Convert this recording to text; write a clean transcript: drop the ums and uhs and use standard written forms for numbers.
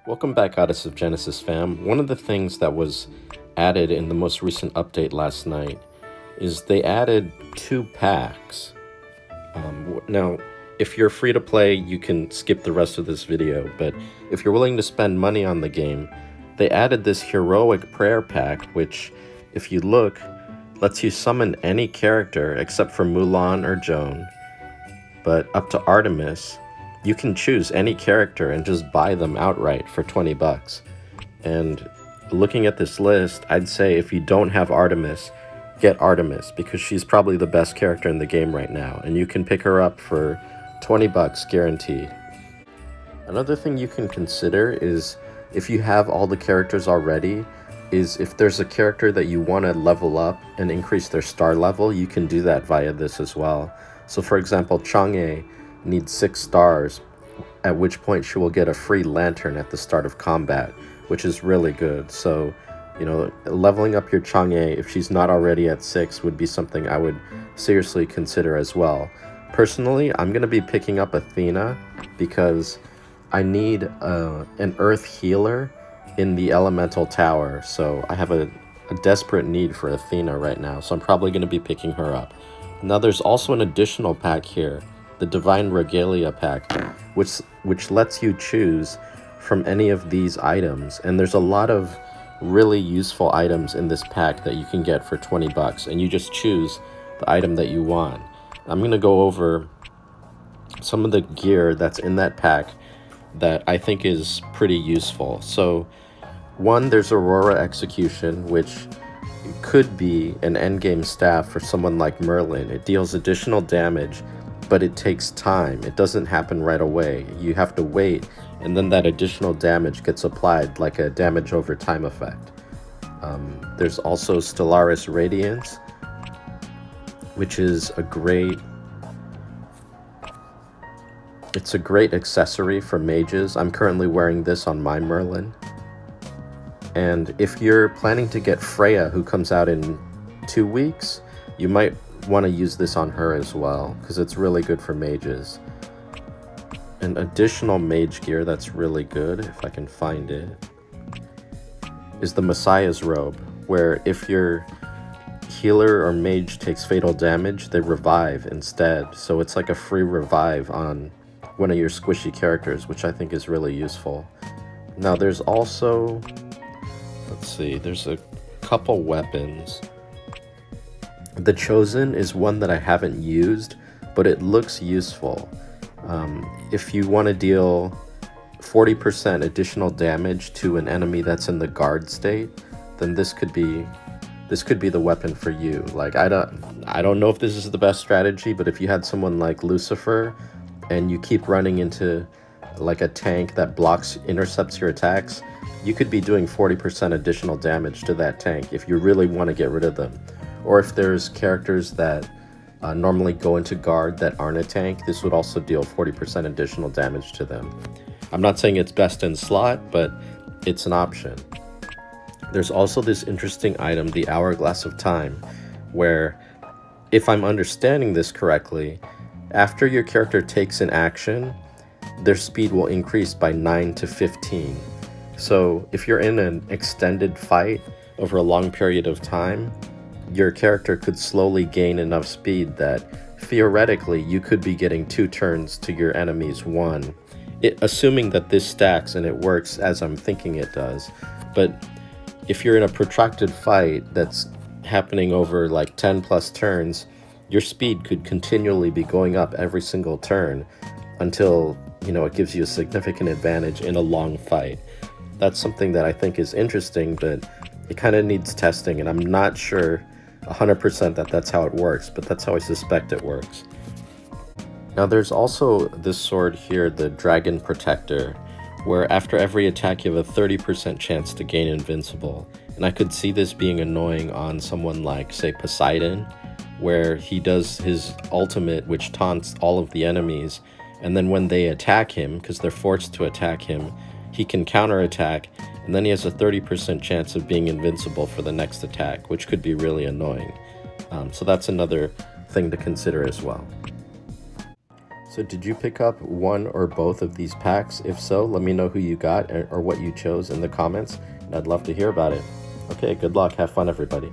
Welcome back, Goddess of Genesis fam. One of the things that was added in the most recent update last night is they added 2 packs. Now, if you're free to play, you can skip the rest of this video, but if you're willing to spend money on the game, they added this Heroic Prayer Pack, which, if you look, lets you summon any character except for Mulan or Joan, but up to Artemis, you can choose any character and just buy them outright for 20 bucks. And looking at this list, I'd say if you don't have Artemis, get Artemis, because she's probably the best character in the game right now, and you can pick her up for 20 bucks guaranteed. Another thing you can consider is, if you have all the characters already, is if there's a character that you want to level up and increase their star level, you can do that via this as well. So for example, Chang'e needs 6 stars, at which point she will get a free lantern at the start of combat, which is really good. So, you know, leveling up your Chang'e, if she's not already at 6, would be something I would seriously consider as well. Personally, I'm going to be picking up Athena because I need an earth healer in the elemental tower, so I have a desperate need for Athena right now, so I'm probably going to be picking her up. Now there's also an additional pack here, the Divine Regalia pack, which lets you choose from any of these items, and there's a lot of really useful items in this pack that you can get for 20 bucks, and you just choose the item that you want. I'm going to go over some of the gear that's in that pack that I think is pretty useful. So one, there's Aurora Execution, which could be an endgame staff for someone like Merlin. It deals additional damage, but it takes time. It doesn't happen right away. You have to wait, and then that additional damage gets applied like a damage over time effect. There's also Stellaris Radiance, which is a great accessory for mages. I'm currently wearing this on my Merlin. And if you're planning to get Freya, who comes out in 2 weeks, you might want to use this on her as well, because it's really good for mages. An additional mage gear that's really good, if I can find it, is the Messiah's Robe, where if your healer or mage takes fatal damage, they revive instead. So it's like a free revive on one of your squishy characters, which I think is really useful. Now there's also, let's see, there's a couple weapons. The Chosen is one that I haven't used, but it looks useful. If you want to deal 40% additional damage to an enemy that's in the guard state, then this could be the weapon for you. Like, I don't know if this is the best strategy, but if you had someone like Lucifer and you keep running into like a tank that intercepts your attacks, you could be doing 40% additional damage to that tank if you really want to get rid of them. Or if there's characters that normally go into guard that aren't a tank, this would also deal 40% additional damage to them. I'm not saying it's best in slot, but it's an option. There's also this interesting item, the Hourglass of Time, where, if I'm understanding this correctly, after your character takes an action, their speed will increase by 9 to 15. So if you're in an extended fight over a long period of time, your character could slowly gain enough speed that theoretically you could be getting 2 turns to your enemy's 1. Assuming that this stacks and it works as I'm thinking it does. But if you're in a protracted fight that's happening over like 10 plus turns, your speed could continually be going up every single turn until, you know, it gives you a significant advantage in a long fight. That's something that I think is interesting, but it kind of needs testing, and I'm not sure 100% that that's how it works, but that's how I suspect it works. Now there's also this sword here, the Dragon Protector, where after every attack you have a 30% chance to gain invincible. And I could see this being annoying on someone like, say, Poseidon, where he does his ultimate, which taunts all of the enemies, and then when they attack him, because they're forced to attack him, he can counterattack, and then he has a 30% chance of being invincible for the next attack, which could be really annoying. So that's another thing to consider as well. So did you pick up one or both of these packs? If so, let me know who you got or what you chose in the comments, and I'd love to hear about it. Okay, good luck. Have fun, everybody.